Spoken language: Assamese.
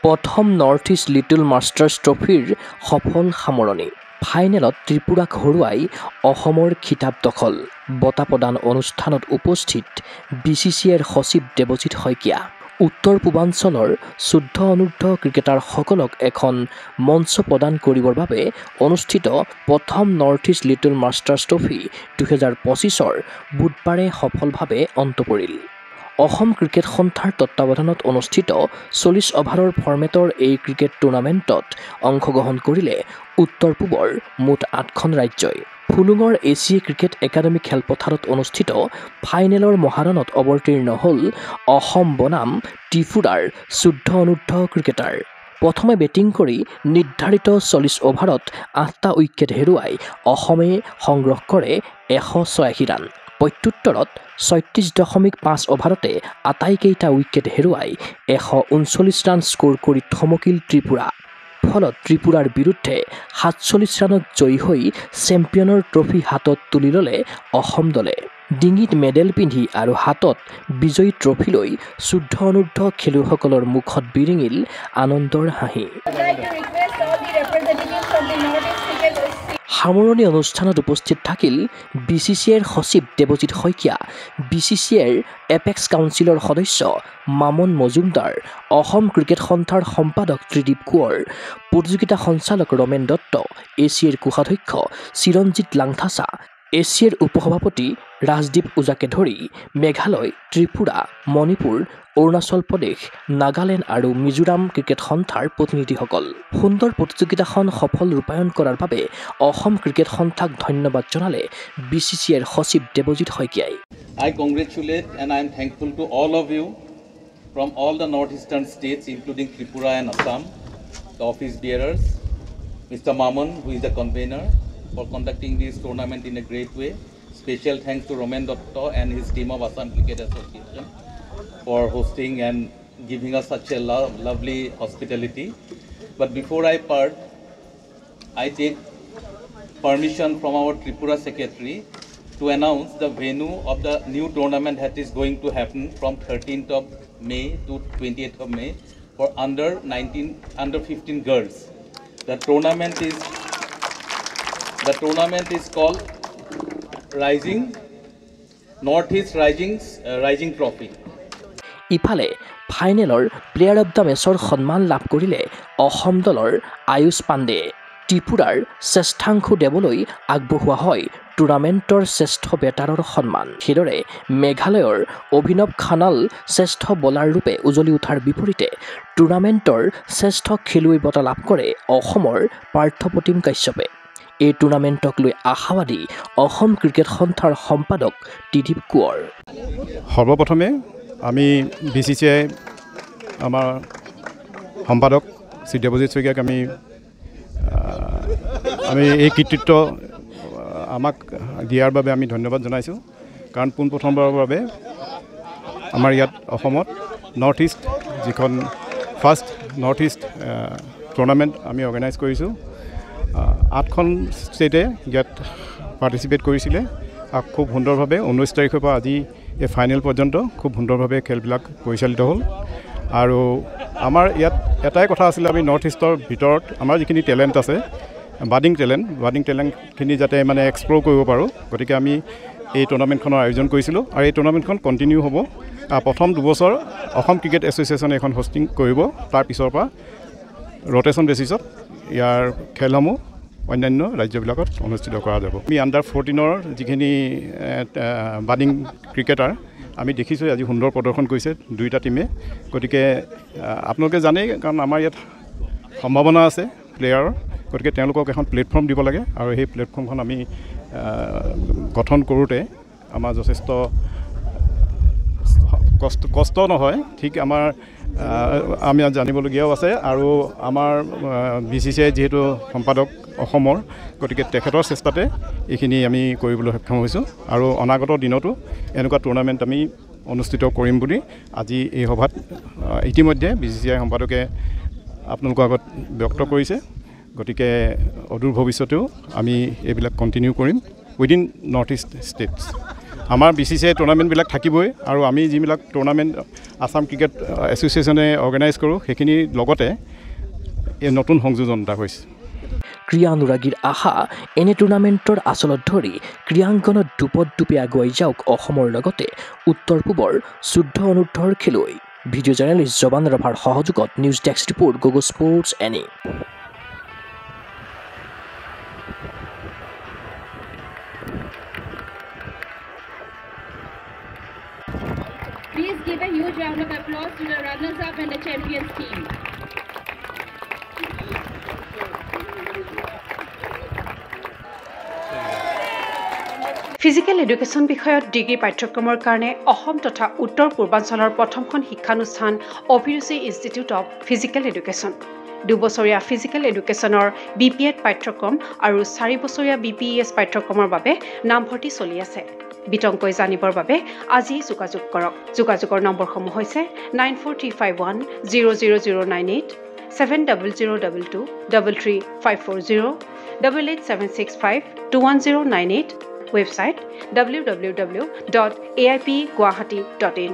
প্ৰথম নৰ্থ ইষ্ট লিটল মাষ্টাৰ্ছ ট্ৰফিৰ সফল সামৰণি ফাইনেলত ত্ৰিপুৰাক হৰুৱাই অসমৰ খিতাপ দখল বঁটা প্ৰদান অনুষ্ঠানত উপস্থিত BCCIৰ সচিব দেৱজিৎ শইকীয়া উত্তৰ পূৰ্বাঞ্চলৰ 14 অনূৰ্ধ্ব ক্ৰিকেটাৰসকলক এখন মঞ্চ প্ৰদান কৰিবৰ বাবে অনুষ্ঠিত প্ৰথম North East Little Masters trophy 2025ৰ বুধবাৰে সফলভাৱে অন্ত পৰিল অসম ক্ৰিকেট সন্থাৰ তত্বাৱধানত অনুষ্ঠিত 40 অভাৰৰ ফৰ্মেটৰ এই ক্ৰিকেট টুৰ্ণামেণ্টত অংশগ্ৰহণ কৰিলে উত্তৰ পূবৰ মুঠ 8খন ৰাজ্যই ফুলুঙৰ এছিয়া ক্ৰিকেট একাডেমী খেলপথাৰত অনুষ্ঠিত ফাইনেলৰ মহাৰণত অৱতীৰ্ণ হ'ল অসম বনাম ত্ৰিপুৰাৰ 14 অনূৰ্ধ্ব ক্ৰিকেটাৰ প্ৰথমে বেটিং কৰি নিৰ্ধাৰিত 40 অভাৰত 8টা উইকেট হেৰুৱাই অসমে সংগ্ৰহ কৰে 186 ৰান প্ৰত্যুত্তৰত 36.5 অভাৰতে আটাইকেইটা উইকেট হেৰুৱাই 139 ৰান স্ক'ৰ কৰি থমকিল ত্ৰিপুৰা ফলত ত্ৰিপুৰাৰ বিৰুদ্ধে 47 ৰানত জয়ী হৈ চেম্পিয়নৰ ট্ৰফি হাতত তুলি ল'লে অসম দলে ডিঙিত মেডেল পিন্ধি আৰু হাতত বিজয়ী ট্ৰফি লৈ 14 অনূৰ্ধ্ব খেলুৱৈসকলৰ মুখত বিৰিঙিল আনন্দৰ হাঁহি সামৰণি অনুষ্ঠানত উপস্থিত থাকিল BCCIৰ সচিব দেৱজিৎ শইকীয়া BCCIৰ এপেক্স কাউন্সিলৰ সদস্য মামন মজুমদাৰ অসম ক্ৰিকেট সন্থাৰ সম্পাদক ত্ৰিদীপ কোঁৱৰ প্ৰতিযোগিতা সঞ্চালক ৰমেন দত্ত এছিয়াৰ কোষাধ্যক্ষ চিৰঞ্জিত লাংথাচা এছিয়াৰ উপসভাপতি ৰাজদীপ ওজাকে ধৰি মেঘালয় ত্ৰিপুৰা মণিপুৰ অৰুণাচল প্ৰদেশ নাগালেণ্ড আৰু মিজোৰাম ক্ৰিকেট সন্থাৰ প্ৰতিনিধিসকল সুন্দৰ প্ৰতিযোগিতাখন সফল ৰূপায়ণ কৰাৰ বাবে অসম ক্ৰিকেট সন্থাক ধন্যবাদ জনালে BCCIৰ সচিব দেৱজিৎ শইকীয়াই I congratulate and I am thankful to all of you from all the northeastern states including Tripura and Assam, the office bearers, Mr. Maman who is the convener for conducting this tournament in a great way. Special thanks to Romen Dotto and his team of Assam Cricket Association for hosting and giving us such a lovely hospitality. But before I part, I take permission from our Tripura Secretary to announce the venue of the new tournament that is going to happen from 13th of May to 28th of May for under 15 girls. The tournament is called Northeast Rising Trophy. ইফালে ফাইনেলৰ প্লেয়াৰ অব দ্য মেচৰ সন্মান লাভ কৰিলে অসম দলৰ আয়ুষ পাণ্ডে ত্ৰিপুৰাৰ শ্ৰেষ্ঠাংশু দেৱলৈ আগবঢ়োৱা হয় টুৰ্ণামেণ্টৰ শ্ৰেষ্ঠ বেটাৰৰ সন্মান সেইদৰে মেঘালয়ৰ অভিনৱ খানাল শ্ৰেষ্ঠ বলাৰ ৰূপে উজলি উঠাৰ বিপৰীতে টুৰ্ণামেণ্টৰ শ্ৰেষ্ঠ খেলুৱৈ বঁটা লাভ কৰে অসমৰ পাৰ্থপ্ৰতিম কাশ্যপে এই টুৰ্ণামেণ্টক লৈ আশাবাদী অসম ক্ৰিকেট সন্থাৰ সম্পাদক ত্ৰিদীপ কোঁৱৰ সৰ্বপ্ৰথমে আমি BCCI আমাৰ সম্পাদক শ্ৰী দেৱজিৎ শইকীয়াক আমি এই কৃতিত্ব আমাক দিয়াৰ বাবে আমি ধন্যবাদ জনাইছোঁ কাৰণ পোনপ্ৰথমবাৰৰ বাবে আমাৰ ইয়াত অসমত নৰ্থ ইষ্ট যিখন ফাৰ্ষ্ট নৰ্থ ইষ্ট টুৰ্ণামেণ্ট আমি অৰ্গেনাইজ কৰিছোঁ 8খন ষ্টেটে ইয়াত পাৰ্টিচিপেট কৰিছিলে আৰু খুব সুন্দৰভাৱে 19 তাৰিখৰ পৰা আজি এই ফাইনেল পৰ্যন্ত খুব সুন্দৰভাৱে খেলবিলাক পৰিচালিত হ'ল আৰু আমাৰ ইয়াত এটাই কথা আছিলে আমি নৰ্থ ইষ্টৰ ভিতৰত আমাৰ যিখিনি টেলেণ্ট আছে বাডিং টেলেণ্টখিনি যাতে মানে এক্সপ্ল'ৰ কৰিব পাৰোঁ গতিকে আমি এই টুৰ্ণামেণ্টখনৰ আয়োজন কৰিছিলোঁ আৰু এই টুৰ্ণামেণ্টখন কণ্টিনিউ হ'ব প্ৰথম 2 বছৰ অসম ক্ৰিকেট এছ'চিয়েশ্যনে এখন হোষ্টিং কৰিব তাৰ পিছৰ পৰা ৰটেশ্যন বেচিছত ইয়াৰ খেলসমূহ অন্যান্য ৰাজ্যবিলাকত অনুষ্ঠিত কৰা যাব আমি আণ্ডাৰ 14ৰ যিখিনি বাডিং ক্ৰিকেটাৰ আমি দেখিছোঁ আজি সুন্দৰ প্ৰদৰ্শন কৰিছে দুইটা টিমে গতিকে আপোনালোকে জানেই কাৰণ আমাৰ ইয়াত সম্ভাৱনা আছে প্লেয়াৰৰ গতিকে তেওঁলোকক এখন প্লেটফৰ্ম দিব লাগে আৰু সেই প্লেটফৰ্মখন আমি গঠন কৰোঁতে আমাৰ যথেষ্ট কষ্ট নহয় ঠিক আমি জানিবলগীয়াও আছে আৰু আমাৰ BCCI যিহেতু সম্পাদক অসমৰ গতিকে তেখেতৰ চেষ্টাতে এইখিনি আমি কৰিবলৈ সক্ষম হৈছোঁ আৰু অনাগত দিনতো এনেকুৱা টুৰ্ণামেণ্ট আমি অনুষ্ঠিত কৰিম বুলি আজি এই সভাত ইতিমধ্যে BCCI সম্পাদকে আপোনালোকৰ আগত ব্যক্ত কৰিছে গতিকে অদূৰ ভৱিষ্যতেও আমি এইবিলাক কণ্টিনিউ কৰিম উইদিন নৰ্থ ইষ্ট ষ্টেটছ আমাৰ BCCI টুৰ্ণামেণ্টবিলাক থাকিবই আৰু আমি যিবিলাক টুৰ্ণামেণ্ট আসাম ক্ৰিকেট এছ'চিয়েশ্যনে অৰ্গেনাইজ কৰোঁ সেইখিনিৰ লগতে এই নতুন সংযোজন এটা হৈছে ক্ৰীড়ানুৰাগীৰ আশা এনে টুৰ্ণামেণ্টৰ আচলত ধৰি ক্ৰীড়াংগনত দুপদুপি আগুৱাই যাওক অসমৰ লগতে উত্তৰ পূবৰ 14 অনুৰ্ধৰ খেলুৱৈ ভিডিঅ' জাৰ্নেলিষ্ট জবান ৰভাৰ সহযোগত news desk report GoGo Sports any Please give a huge round of applause to the runners-up and the champions team. Physical education বিষয়ত ডিগ্ৰী পাঠ্যক্ৰমৰ কাৰণে অসম তথা উত্তৰ পূৰ্বাঞ্চলৰ প্ৰথমখন শিক্ষানুষ্ঠান অভিৰুচি ইনষ্টিটিউট অৱ ফিজিকেল এডুকেশ্যন 2 বছৰীয়া ফিজিকেল এডুকেশ্যনৰ BPEd পাঠ্যক্ৰম আৰু 4 বছৰীয়া BPES পাঠ্যক্ৰমৰ বাবে নামভৰ্তি চলি আছে বিতংকৈ জানিবৰ বাবে আজি যোগাযোগ কৰক যোগাযোগৰ নম্বৰসমূহ হৈছে 9435100098 700222 33540 88765210998 website www.aipguwahati.in